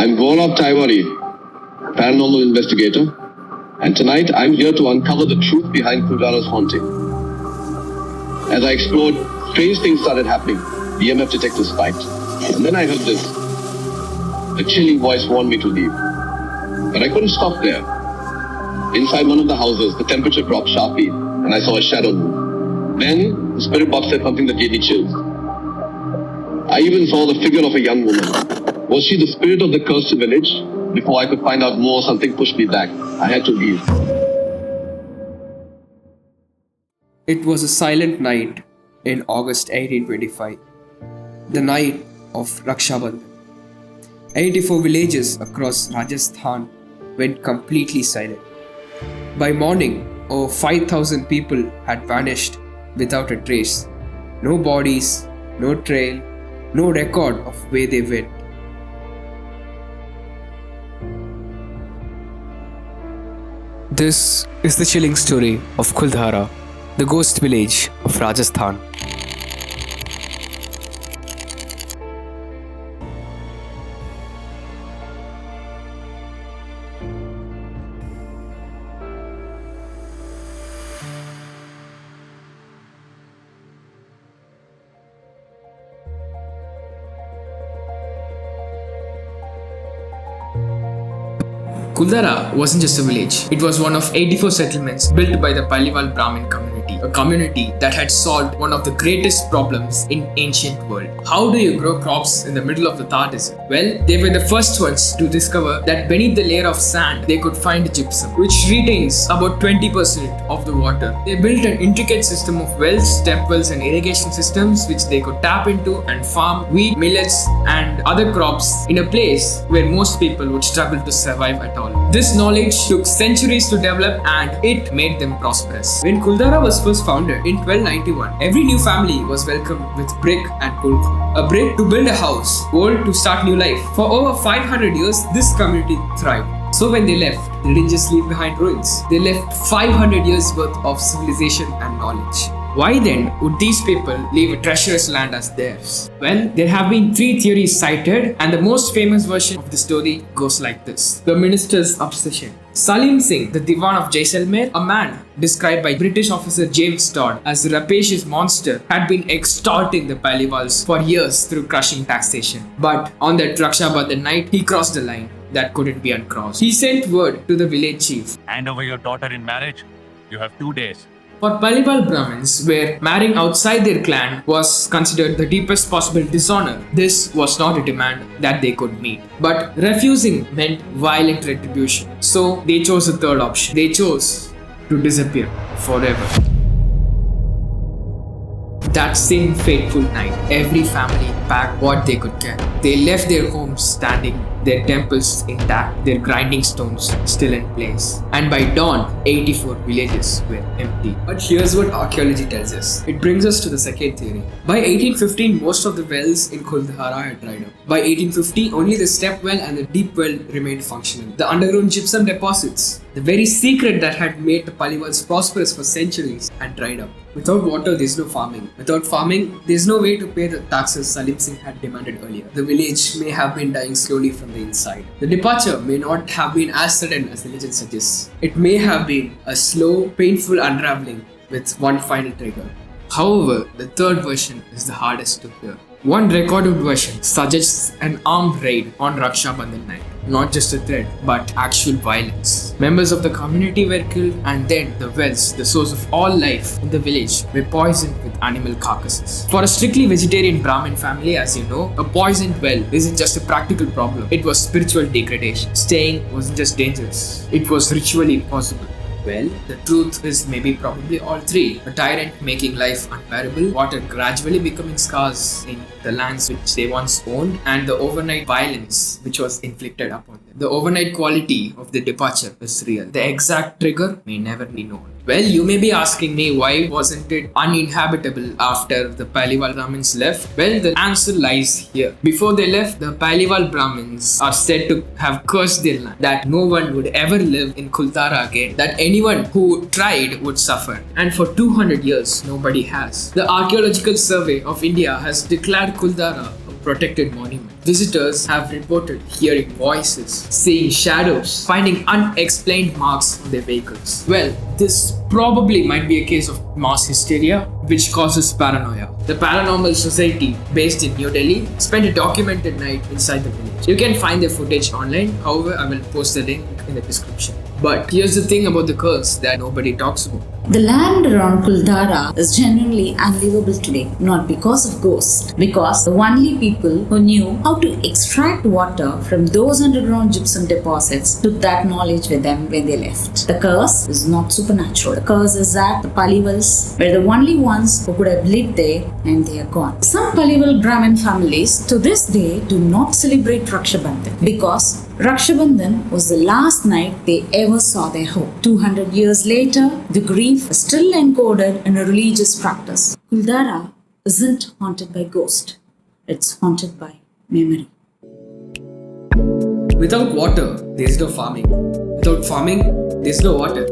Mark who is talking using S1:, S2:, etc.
S1: I'm Gaurav Taiwari, paranormal investigator, and tonight I'm here to uncover the truth behind Kuldhara's haunting. As I explored, strange things started happening. EMF detectors spiked. And then I heard this. A chilling voice warned me to leave. But I couldn't stop there. Inside one of the houses, the temperature dropped sharply, and I saw a shadow move. Then, the spirit box said something that gave me chills. I even saw the figure of a young woman. Was she the spirit of the cursed village? Before I could find out more, something pushed me back. I had to leave.
S2: It was a silent night in August 1825, the night of Raksha Bandhan. 84 villages across Rajasthan went completely silent. By morning, over 5,000 people had vanished without a trace. No bodies, no trail, no record of where they went. This is the chilling story of Kuldhara, the ghost village of Rajasthan. Kuldhara wasn't just a village, it was one of 84 settlements built by the Paliwal Brahmin community, a community that had solved one of the greatest problems in ancient world. How do you grow crops in the middle of the Thar desert? Well, they were the first ones to discover that beneath the layer of sand, they could find gypsum, which retains about 20% of the water. They built an intricate system of wells, step wells and irrigation systems which they could tap into and farm wheat, millets and other crops in a place where most people would struggle to survive at all. This knowledge took centuries to develop and it made them prosperous. When Kuldhara was first founded in 1291, every new family was welcomed with brick and coal. A brick to build a house, wood to start new life. For over 500 years, this community thrived. So when they left, they didn't just leave behind ruins. They left 500 years worth of civilization and knowledge. Why then would these people leave a treacherous land as theirs? Well, there have been 3 theories cited, and the most famous version of the story goes like this. The minister's obsession. Salim Singh, the Diwan of Jaisalmer, a man described by British officer James Todd as a rapacious monster, had been extorting the Paliwals for years through crushing taxation. But on that Raksha Bandhan night, he crossed the line that couldn't be uncrossed. He sent word to the village chief.
S3: Hand over your daughter in marriage. You have 2 days.
S2: For Paliwal Brahmins, where marrying outside their clan was considered the deepest possible dishonor, this was not a demand that they could meet. But refusing meant violent retribution. So they chose a third option. They chose to disappear forever. That same fateful night, every family packed what they could carry. They left their homes standing, their temples intact, their grinding stones still in place. And by dawn, 84 villages were empty. But here's what archaeology tells us. It brings us to the second theory. By 1815, most of the wells in Kuldhara had dried up. By 1850, only the step well and the deep well remained functional. The underground gypsum deposits, the very secret that had made the Paliwals prosperous for centuries, had dried up. Without water, there's no farming. Without farming, there's no way to pay the taxes Salim Singh had demanded earlier. The village may have been dying slowly from the inside. The departure may not have been as sudden as the legend suggests. It may have been a slow, painful unraveling with one final trigger. However, the third version is the hardest to hear. One recorded version suggests an armed raid on Raksha Bandhan night. Not just a threat, but actual violence. Members of the community were killed, and then the wells, the source of all life in the village, were poisoned with animal carcasses. For a strictly vegetarian Brahmin family, as you know, a poisoned well isn't just a practical problem. It was spiritual degradation. Staying wasn't just dangerous, it was ritually impossible. Well, the truth is maybe probably all 3. A tyrant making life unbearable, water gradually becoming scarce in the lands which they once owned, and the overnight violence which was inflicted upon them. The overnight quality of the departure is real. The exact trigger may never be known. Well, you may be asking me, why wasn't it uninhabitable after the Paliwal Brahmins left? Well, the answer lies here. Before they left, the Paliwal Brahmins are said to have cursed their land, that no one would ever live in Kuldhara again, that anyone who tried would suffer. And for 200 years, nobody has. The Archaeological Survey of India has declared Kuldhara a protected monument. Visitors have reported hearing voices, seeing shadows, finding unexplained marks on their vehicles. Well, this probably might be a case of mass hysteria, which causes paranoia. The Paranormal Society, based in New Delhi, spent a documented night inside the village. You can find their footage online, however, I will post the link in the description. But here's the thing about the curse that nobody talks about.
S4: The land around Kuldhara is genuinely unlivable today, not because of ghosts, because the only people who knew how to extract water from those underground gypsum deposits took that knowledge with them when they left. The curse is not supernatural. The curse is that the Palivals were the only ones who could have lived there and they are gone. Some Palival Brahmin families to this day do not celebrate Raksha Bandhan because Raksha Bandhan was the last night they ever saw their home. 200 years later, the grief is still encoded in a religious practice. Kuldhara isn't haunted by ghosts. It's haunted by memory.
S2: Without water, there's no farming. Without farming, there's no water.